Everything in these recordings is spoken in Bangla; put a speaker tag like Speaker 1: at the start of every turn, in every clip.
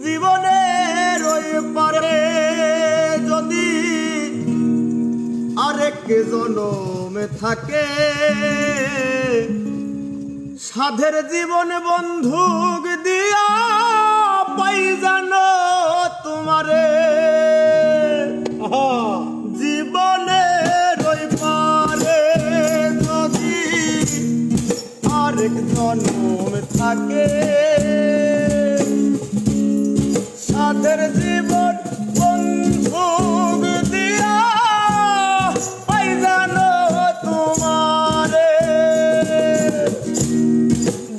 Speaker 1: জীবনের ওই পারে যদি আরেক জনমে থাকে, সাধের জীবন বন্ধুক দিয়া পাই জানো তোমারে। জীবনের ওই পারে যদি আরেক জনম থাকে, সাধের জীবন বন্ধুক দিয়া পাই জানো তোমারে।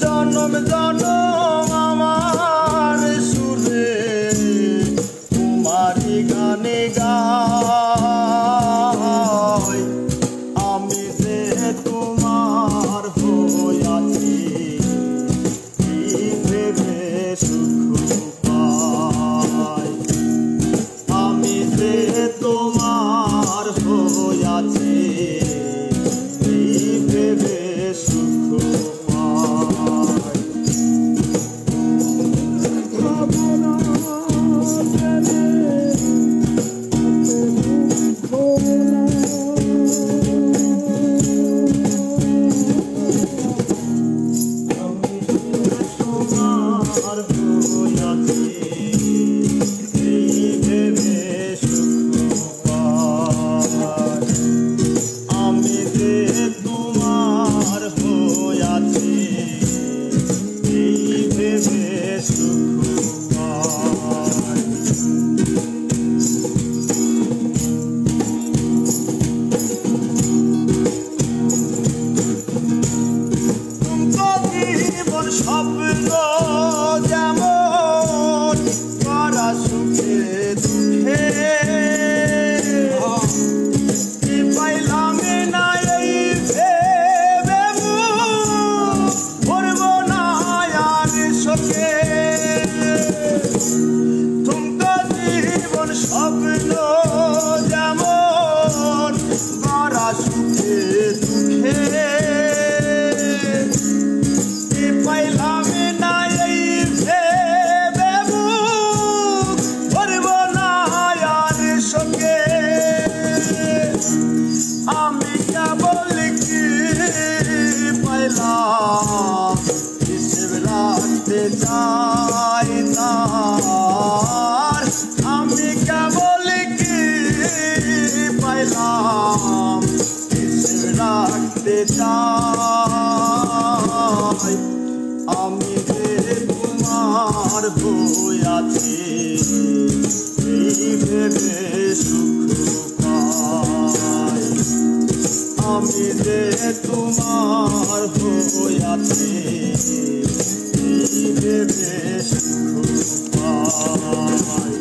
Speaker 1: জনম জনম আমার সুরে তোমারি গানে গাই, আমি যে তোমার হইয়াছি ভেবে সুখ পাই। আমি যে তোমার হইয়াছি ভেবে সুখ পাই। স্বপ্ন যেমন করা সুখে দুঃখে, পাইলাম না এই ভেবে ভরব না আর শোকে। তুমকো জীবন স্বপ্ন যেমন করা সুখে দুঃখে, পাইলাম না এই ভেবে ভরব না আর শোকে। আমি কেবল কি পাইলাম হিসেব রাখতে চাই তার। আমি কেবল কি পাইলাম হিসেব রাখতে চাই। আমি যে তোমার হইয়াছি ভেবে সুখ পাই। আমি যে তোমার হইয়াছি ভেবে সুখ পাই।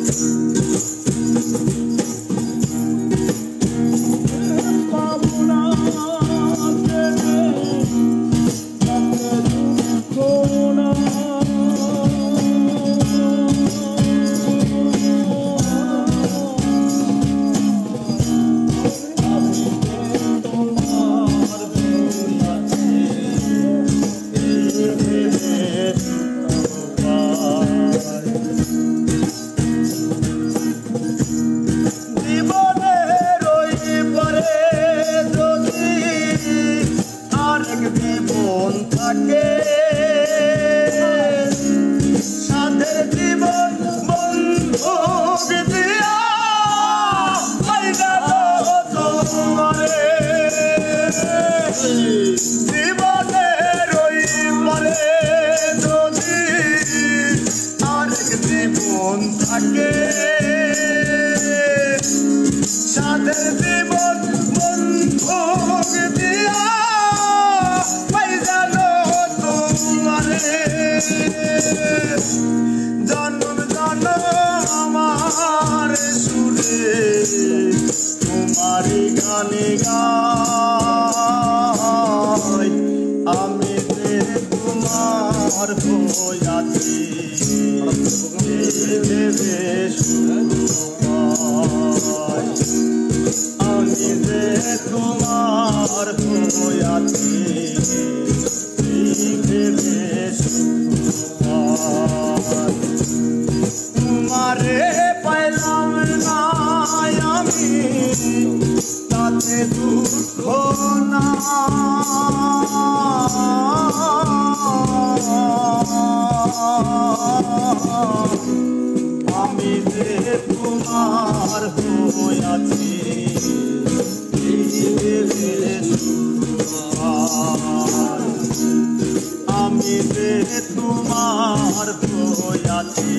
Speaker 1: জীবন থাকে, সাধের জীবন বন্ধুক দিয়া পাই জানো তোমারে। জীবনের ওই পারে যদি আরেক জীবন থাকে, সাধের জীবন বন্ধুক দিয়া পাই জানো তোমারে। জনম জনম আমার সুরে তোমারি গানে গাই, আমি যে তোমার হইয়াছি ভেবে সুখ পাই। আমি যে তোমার হইয়াছি ভেবে সুখ পাই। জীবনে দুঃখ না আমি যে তোমার হইয়াছি আমি যে তোমার হইয়াছি